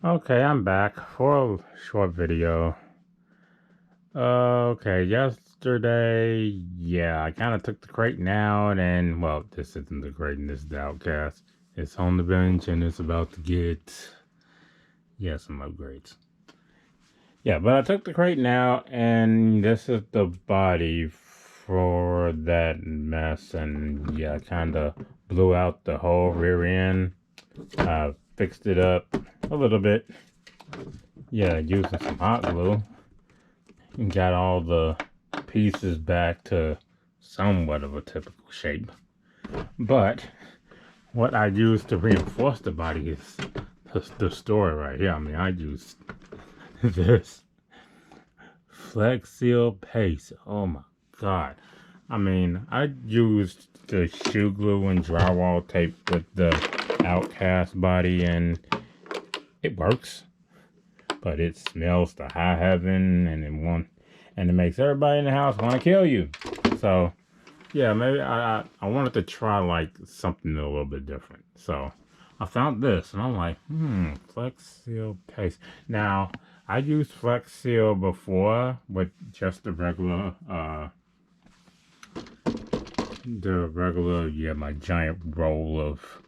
Okay, I'm back for a short video. Okay, yesterday, yeah, I kind of took the Kraton out, and well, this isn't the Kraton, this is the Outcast. It's on the bench, and it's about to get, yeah, some upgrades. Yeah, but I took the Kraton out, and this is the body for that mess, and yeah, I kind of blew out the whole rear end. Fixed it up a little bit. Yeah, using some hot glue. And got all the pieces back to somewhat of a typical shape. But what I used to reinforce the body is the story right here. I mean, I used this Flex Seal Paste. Oh my god. I mean, I used the shoe glue and drywall tape with the Outcast body, and it works. But it smells to high heaven, and it makes everybody in the house want to kill you. So yeah, maybe I wanted to try like something a little bit different. So I found this, and I'm like, Flex Seal Paste. Now I used Flex Seal before with just yeah, my giant roll of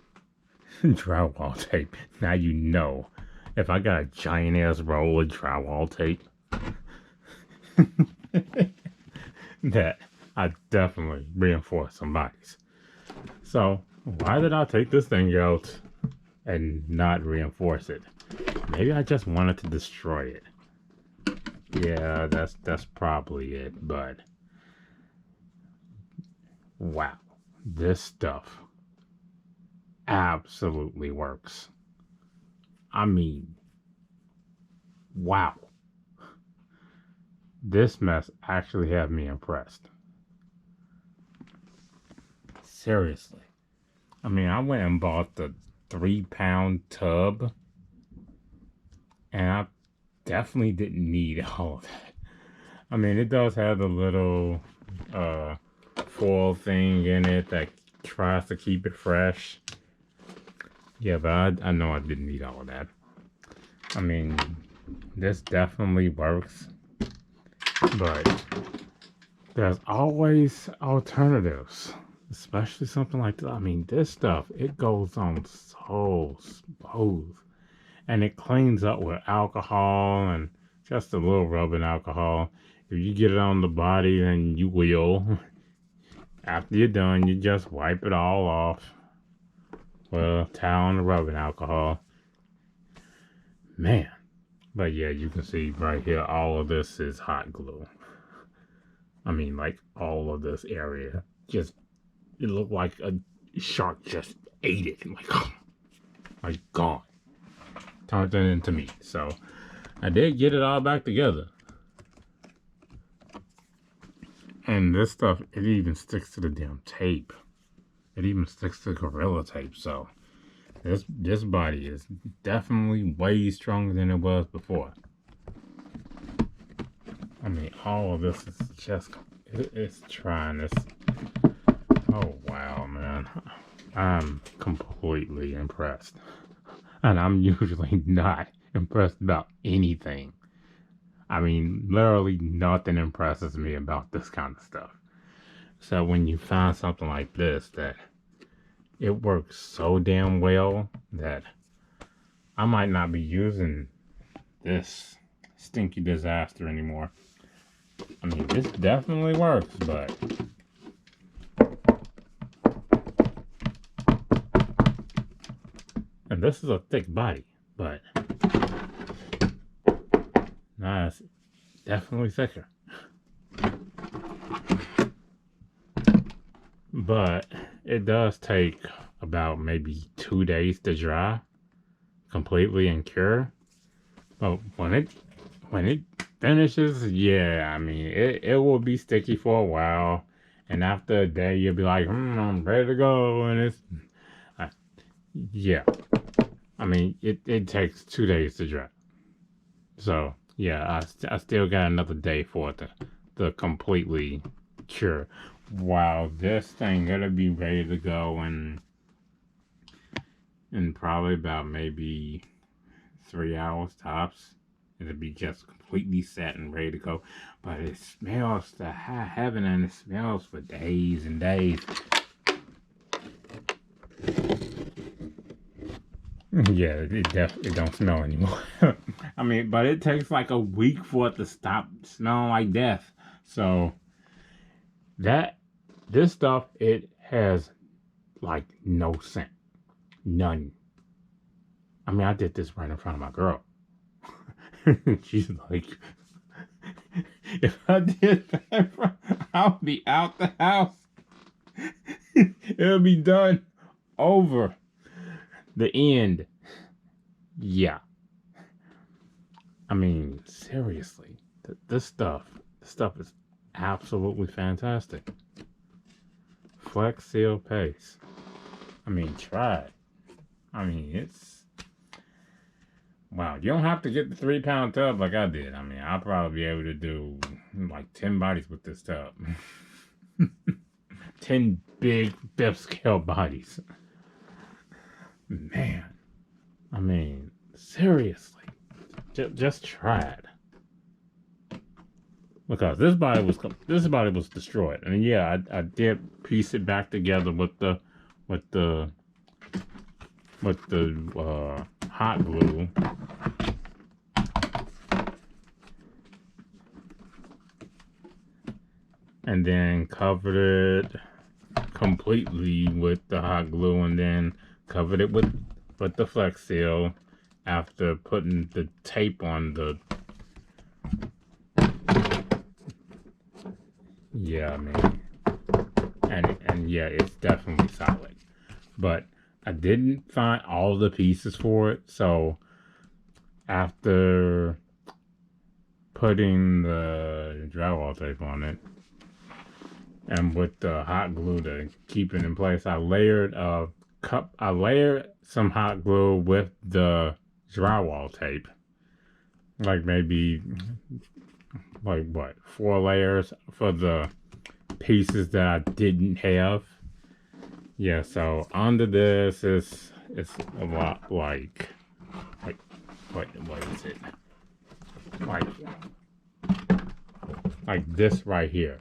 drywall tape. Now you know, if I got a giant ass roll of drywall tape, that I definitely reinforce some bodies. So why did I take this thing out and not reinforce it? Maybe I just wanted to destroy it. Yeah, that's probably it. But wow, this stuff absolutely works. I mean, wow. This mess actually had me impressed. Seriously. I mean, I went and bought the 3 pound tub, and I definitely didn't need all of that. I mean, it does have the little foil thing in it that tries to keep it fresh. Yeah, but I know I didn't need all of that. I mean, this definitely works, but there's always alternatives, especially something like that. I mean, this stuff, it goes on so smooth, and it cleans up with alcohol and just a little rubbing alcohol. If you get it on the body, then you will. After you're done, you just wipe it all off. Well, towel and rubbing alcohol. Man. But yeah, you can see right here, all of this is hot glue. I mean, like all of this area. Just, it looked like a shark just ate it. Like gone. Turned it into meat. So I did get it all back together. And this stuff, it even sticks to the damn tape. It even sticks to Gorilla Tape. So this body is definitely way stronger than it was before. I mean, all of this is just, it's trying this. Oh, wow, man. I'm completely impressed. And I'm usually not impressed about anything. I mean, literally nothing impresses me about this kind of stuff. So when you find something like this that it works so damn well that I might not be using this stinky disaster anymore. I mean, this definitely works, but and this is a thick body, but nah, it's definitely thicker. But it does take about maybe 2 days to dry completely and cure. But when it finishes, yeah, I mean it will be sticky for a while, and after a day you'll be like, I'm ready to go, and it's uh, yeah. I mean it takes 2 days to dry. So yeah, I still got another day for it to completely cure. Wow, this thing gonna be ready to go in probably about maybe 3 hours tops. It'll be just completely set and ready to go. But it smells to high heaven, and it smells for days and days. Yeah, it definitely don't smell anymore. I mean, but it takes like a week for it to stop smelling like death. So this stuff, it has like no scent, none. I mean, I did this right in front of my girl. She's like, if I did that, I'll be out the house. It'll be done, over, the end. Yeah. I mean, seriously, this stuff is absolutely fantastic. Flex Seal Paste. I mean, try it. I mean, it's, wow. You don't have to get the 3-pound tub like I did. I mean, I'll probably be able to do like 10 bodies with this tub. 10 big 5th scale bodies. Man, I mean, seriously, just try it. Because this body was destroyed, and yeah, I did piece it back together with the hot glue. And then covered it completely with the hot glue, and then covered it with the Flex Seal after putting the tape on the. Yeah, I mean, and yeah, it's definitely solid. But I didn't find all the pieces for it, so after putting the drywall tape on it and with the hot glue to keep it in place, I layered some hot glue with the drywall tape, like maybe like what, 4 layers for the pieces that I didn't have. Yeah, so under this it's a lot like what is it? Like this right here.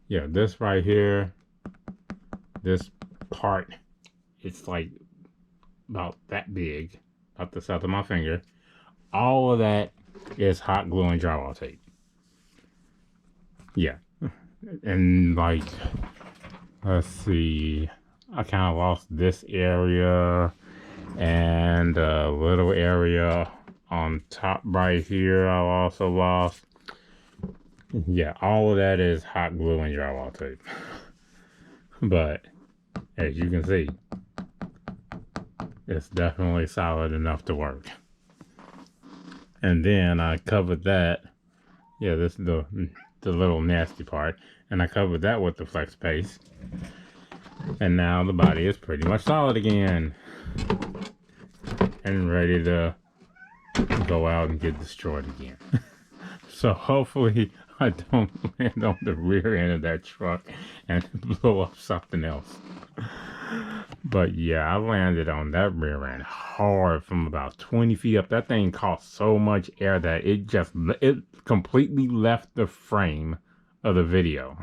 Yeah, this right here. This part, it's like about that big, about the size of my finger. All of that is hot glue and drywall tape. Yeah. And like, let's see, I kind of lost this area and a little area on top right here I also lost. Yeah, all of that is hot glue and drywall tape. But as you can see, it's definitely solid enough to work. And then I covered that. Yeah, this is the little nasty part. And I covered that with the Flex Paste. And now the body is pretty much solid again. And ready to go out and get destroyed again. So hopefully I don't land on the rear end of that truck and blow up something else. But yeah, I landed on that rear end hard from about 20 feet up. That thing caught so much air that it completely left the frame of the video.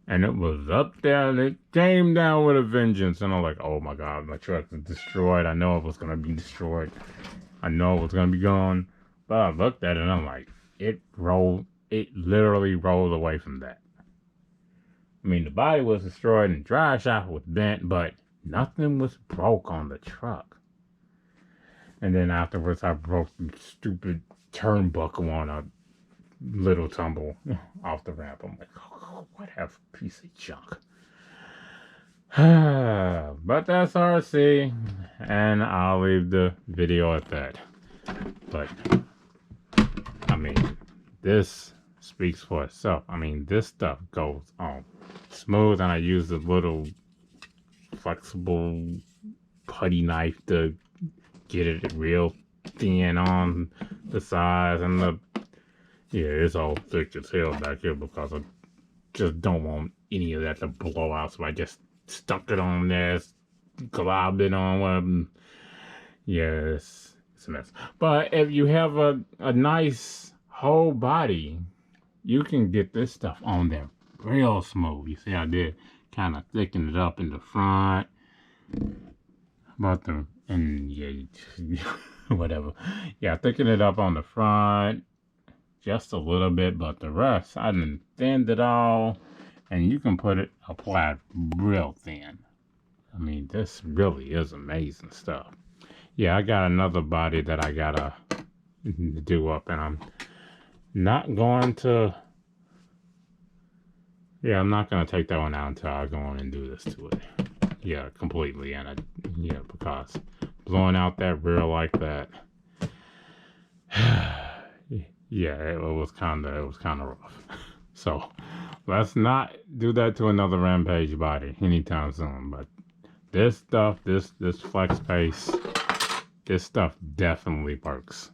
And it was up there and it came down with a vengeance. And I'm like, oh my God, my truck is destroyed. I know it was going to be destroyed. I know it was going to be gone. But I looked at it and I'm like, it literally rolled away from that. I mean, the body was destroyed and the drive shaft was bent, but nothing was broke on the truck. And then afterwards, I broke the stupid turnbuckle on a little tumble off the ramp. I'm like, oh, what a piece of junk. But that's RC, and I'll leave the video at that. But, I mean, this speaks for itself. I mean, this stuff goes on smooth, and I use a little flexible putty knife to get it real thin on the sides, and it's all thick as hell back here because I just don't want any of that to blow out, so I just stuck it on there, globbed it on. Yes, it's a mess. But if you have a nice whole body, you can get this stuff on there real smooth. You see, I did kind of thicken it up in the front, but yeah, whatever. Yeah, thicken it up on the front just a little bit, but the rest I done thinned it all, and you can apply it real thin. I mean, this really is amazing stuff. Yeah, I got another body that I gotta do up, and I'm not going to. Yeah, I'm not gonna take that one out until I go on and do this to it. Yeah, completely, yeah, because blowing out that rear like that. Yeah, it was kind of rough. So let's not do that to another Rampage body anytime soon. But this stuff, this flex pace, this stuff definitely works.